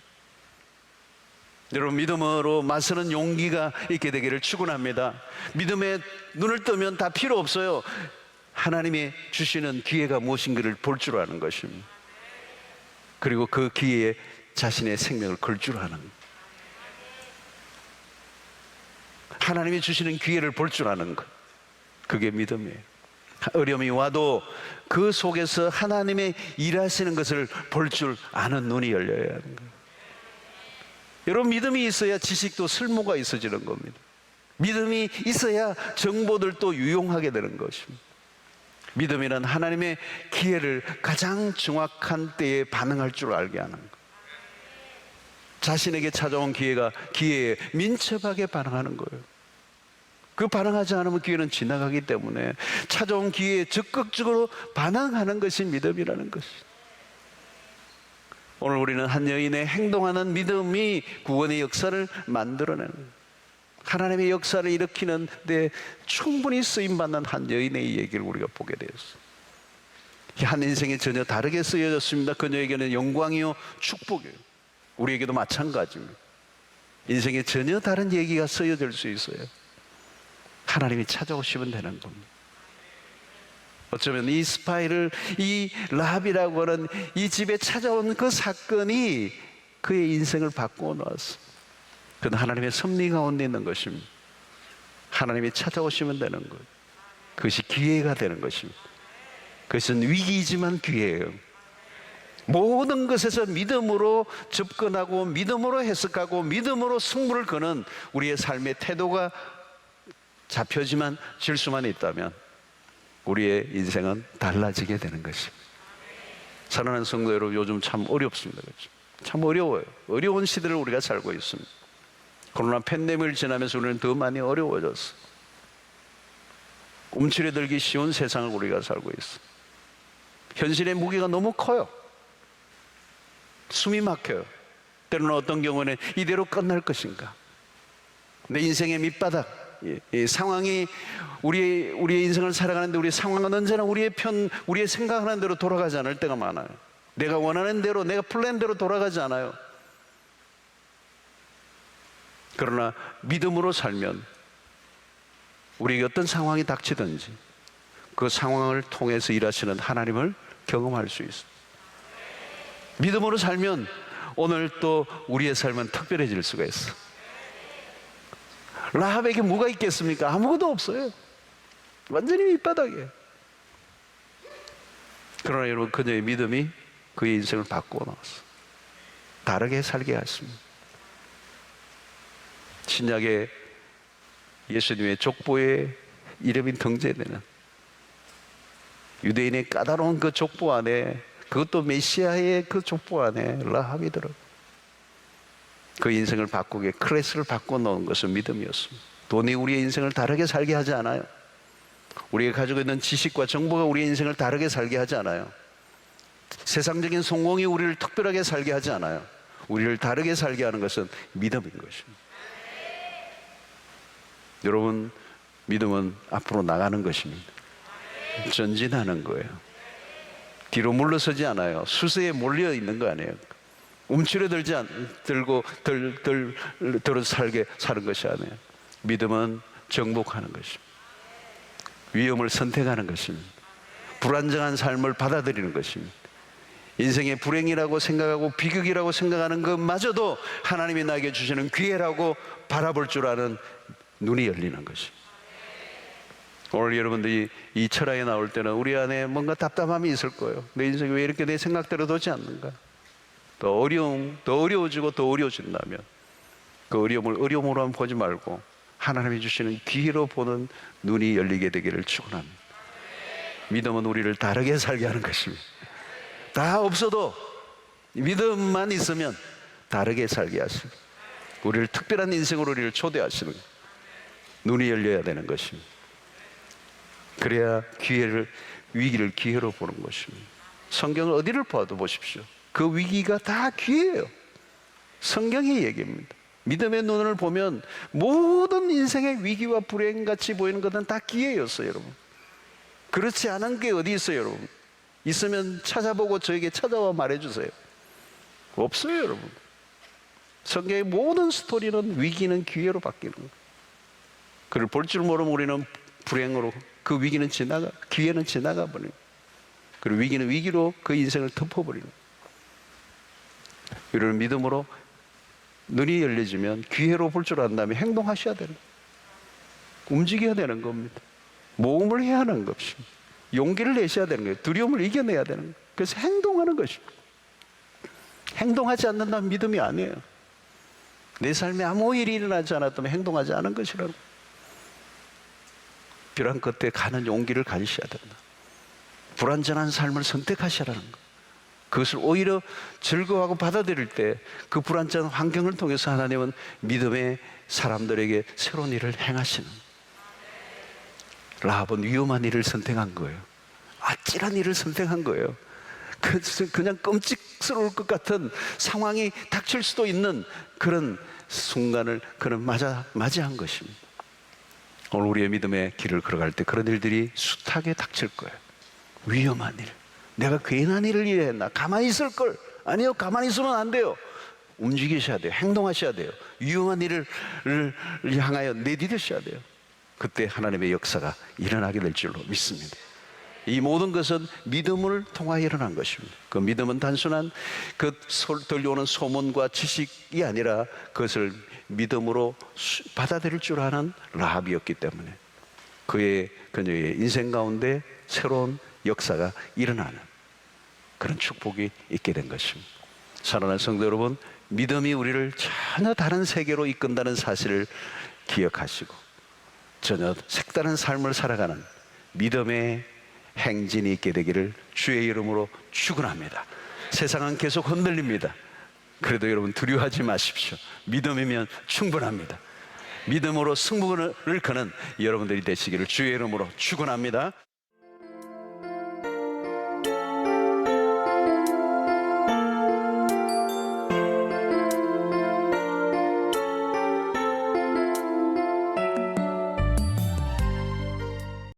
Speaker 1: 여러분, 믿음으로 맞서는 용기가 있게 되기를 축원합니다. 믿음에 눈을 뜨면 다 필요 없어요. 하나님이 주시는 기회가 무엇인가를 볼 줄 아는 것입니다. 그리고 그 기회에 자신의 생명을 걸 줄 아는 것. 하나님이 주시는 기회를 볼 줄 아는 것, 그게 믿음이에요. 어려움이 와도 그 속에서 하나님의 일하시는 것을 볼 줄 아는 눈이 열려야 하는 거예요. 여러분, 믿음이 있어야 지식도 쓸모가 있어지는 겁니다. 믿음이 있어야 정보들도 유용하게 되는 것입니다. 믿음이란 하나님의 기회를 가장 정확한 때에 반응할 줄 알게 하는 것. 자신에게 찾아온 기회에 민첩하게 반응하는 거예요. 그 반응하지 않으면 기회는 지나가기 때문에 찾아온 기회에 적극적으로 반응하는 것이 믿음이라는 것이죠. 오늘 우리는 한 여인의 행동하는 믿음이 구원의 역사를 만들어내는, 하나님의 역사를 일으키는 데 충분히 쓰임받는 한 여인의 얘기를 우리가 보게 되었어요. 한 인생이 전혀 다르게 쓰여졌습니다. 그녀에게는 영광이요 축복이에요. 우리에게도 마찬가지입니다. 인생에 전혀 다른 얘기가 쓰여질 수 있어요. 하나님이 찾아오시면 되는 겁니다. 어쩌면 이 스파이를, 이 라합이라고 하는 이 집에 찾아온 그 사건이 그의 인생을 바꾸어 놓았어. 그건 하나님의 섭리 가운데 있는 것입니다. 하나님이 찾아오시면 되는 거예요. 그것이 기회가 되는 것입니다. 그것은 위기이지만 기회예요. 모든 것에서 믿음으로 접근하고 믿음으로 해석하고 믿음으로 승부를 거는 우리의 삶의 태도가 잡혀지만 질 수만 있다면 우리의 인생은 달라지게 되는 것입니다. 사랑하는 성도 여러분, 요즘 참 어렵습니다. 그렇죠? 참 어려워요. 어려운 시대를 우리가 살고 있습니다. 코로나 팬데믹을 지나면서 우리는 더 많이 어려워졌어. 움츠려들기 쉬운 세상을 우리가 살고 있어. 현실의 무게가 너무 커요. 숨이 막혀요. 때로는 어떤 경우는 이대로 끝날 것인가, 내 인생의 밑바닥, 이 상황이 우리의 인생을 살아가는데 우리의 상황은 언제나 우리의 생각하는 대로 돌아가지 않을 때가 많아요. 내가 원하는 대로, 내가 플랜대로 돌아가지 않아요. 그러나 믿음으로 살면 우리에게 어떤 상황이 닥치든지 그 상황을 통해서 일하시는 하나님을 경험할 수 있어요. 믿음으로 살면 오늘 또 우리의 삶은 특별해질 수가 있어. 라합에게 뭐가 있겠습니까? 아무것도 없어요. 완전히 밑바닥이에요. 그러나 여러분, 그녀의 믿음이 그의 인생을 바꾸어 나왔어. 다르게 살게 하십니다. 신약에 예수님의 족보에 이름이 등재되는 유대인의 까다로운 그 족보 안에, 그것도 메시아의 그 족보 안에 라합이 들어. 그 인생을 바꾸게, 클래스를 바꿔 놓은 것은 믿음이었습니다. 돈이 우리의 인생을 다르게 살게 하지 않아요. 우리가 가지고 있는 지식과 정보가 우리의 인생을 다르게 살게 하지 않아요. 세상적인 성공이 우리를 특별하게 살게 하지 않아요. 우리를 다르게 살게 하는 것은 믿음인 것입니다. 여러분, 믿음은 앞으로 나가는 것입니다. 전진하는 거예요. 뒤로 물러서지 않아요. 수세에 몰려 있는 거 아니에요. 들고 사는 것이 아니에요. 믿음은 정복하는 것입니다. 위험을 선택하는 것입니다. 불안정한 삶을 받아들이는 것입니다. 인생의 불행이라고 생각하고 비극이라고 생각하는 것마저도 하나님이 나에게 주시는 기회라고 바라볼 줄 아는 눈이 열리는 것입니다. 오늘 여러분들이 이 철학에 나올 때는 우리 안에 뭔가 답답함이 있을 거예요. 내 인생이 왜 이렇게 내 생각대로 되지 않는가? 더 어려워지고 더 어려워진다면 그 어려움을 어려움으로 한번 보지 말고 하나님이 주시는 기회로 보는 눈이 열리게 되기를 축원합니다. 믿음은 우리를 다르게 살게 하는 것입니다. 다 없어도 믿음만 있으면 다르게 살게 하십니다. 우리를 특별한 인생으로 우리를 초대하시는 거예요. 눈이 열려야 되는 것입니다. 그래야 위기를 기회로 보는 것입니다. 성경을 어디를 봐도 보십시오. 그 위기가 다 기회예요. 성경의 얘기입니다. 믿음의 눈을 보면 모든 인생의 위기와 불행같이 보이는 것은 다 기회였어요, 여러분. 그렇지 않은 게 어디 있어요, 여러분? 있으면 찾아보고 저에게 찾아와 말해주세요. 없어요, 여러분. 성경의 모든 스토리는 위기는 기회로 바뀌는 거예요. 그를 볼 줄 모르면 우리는 불행으로, 그 위기는 기회는 지나가 버려요. 그리고 위기는 위기로 그 인생을 덮어버리는 거예요. 이를 믿음으로 눈이 열려지면 기회로 볼 줄 안다면 행동하셔야 되는 거예요. 움직여야 되는 겁니다. 모험을 해야 하는 것입니다. 용기를 내셔야 되는 거예요. 두려움을 이겨내야 되는 거예요. 그래서 행동하는 것입니다. 행동하지 않는다면 믿음이 아니에요. 내 삶에 아무 일이 일어나지 않았다면 행동하지 않은 것이라고. 벼랑 끝에 가는 용기를 가지셔야 된다. 불완전한 삶을 선택하시라는 것. 그것을 오히려 즐거워하고 받아들일 때 그 불완전한 환경을 통해서 하나님은 믿음의 사람들에게 새로운 일을 행하시는. 라합은 위험한 일을 선택한 거예요. 아찔한 일을 선택한 거예요. 그냥 끔찍스러울 것 같은 상황이 닥칠 수도 있는 그런 순간을 그는 맞이한 것입니다. 오늘 우리의 믿음의 길을 걸어갈 때 그런 일들이 숱하게 닥칠 거예요. 위험한 일, 내가 괜한 일을 했나? 가만히 있을 걸. 아니요, 가만히 있으면 안 돼요. 움직이셔야 돼요. 행동하셔야 돼요. 위험한 일을 향하여 내디디셔야 돼요. 그때 하나님의 역사가 일어나게 될 줄로 믿습니다. 이 모든 것은 믿음을 통하여 일어난 것입니다. 그 믿음은 단순한 들려오는 소문과 지식이 아니라 그것을 믿음으로 받아들일 줄 아는 라합이었기 때문에 그녀의 인생 가운데 새로운 역사가 일어나는 그런 축복이 있게 된 것입니다. 사랑하는 성도 여러분, 믿음이 우리를 전혀 다른 세계로 이끈다는 사실을 기억하시고 전혀 색다른 삶을 살아가는 믿음의 행진이 있게 되기를 주의 이름으로 축원합니다. 세상은 계속 흔들립니다. 그래도 여러분 두려워하지 마십시오. 믿음이면 충분합니다. 믿음으로 승부를 거는 여러분들이 되시기를 주의 이름으로 축원합니다.